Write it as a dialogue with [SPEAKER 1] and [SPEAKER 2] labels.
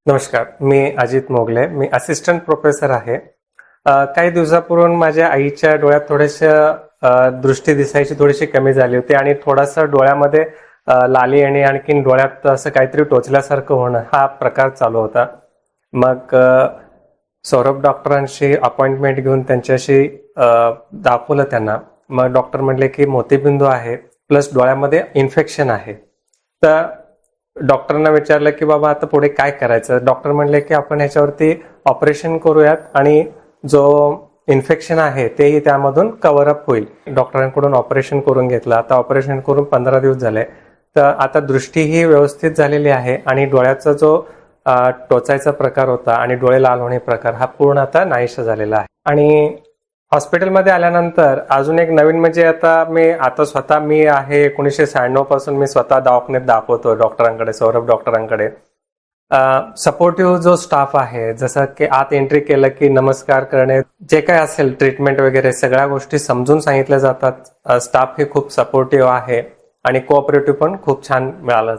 [SPEAKER 1] नमस्कार, मी अजित मोगले. मी assistant professor आहे. काही दिवसापूर्वी माझ्या आईच्या डोळ्यात दृष्टी दिसायची थोडीशी कमी झाली होती आणि थोडासा डोळ्यामध्ये लाली येणे, आणखीन डोळ्यात असं काहीतरी टोचल्यासारखं होणं हा प्रकार चालू होता. मग सौरभ डॉक्टरांशी अपॉइंटमेंट घेऊन त्यांच्याशी दाखवलं त्यांना. मग डॉक्टर म्हणले की मोतीबिंदू आहे प्लस डोळ्यामध्ये इन्फेक्शन आहे. तर डॉक्टरांना विचारलं की बाबा आता पुढे काय करायचं. डॉक्टर म्हणले की आपण ह्याच्यावरती ऑपरेशन करूयात आणि जो इन्फेक्शन आहे तेही त्यामधून कव्हर अप होईल. डॉक्टरांकडून ऑपरेशन करून घेतलं. आता ऑपरेशन करून 15 दिवस झाले. तर आता दृष्टी ही व्यवस्थित झालेली आहे आणि डोळ्याचा जो टोचायचा प्रकार होता आणि डोळे लाल होणे प्रकार हा पूर्ण आता नाहीसा झालेला आहे. आणि हॉस्पिटलमध्ये आल्यानंतर अजून एक नवीन म्हणजे आता स्वतः मी आहे 1996 पासून मी स्वतः दवाखान्यात दाखवतो डॉक्टरांकडे, सौरभ डॉक्टरांकडे. सपोर्टिव्ह जो स्टाफ आहे, जसं की आत एंट्री केलं की नमस्कार करणे, जे काय असेल ट्रीटमेंट वगैरे सगळ्या गोष्टी समजून सांगितल्या जातात. स्टाफ हे खूप सपोर्टिव्ह आहे आणि कोऑपरेटिव्ह पण खूप छान मिळालं.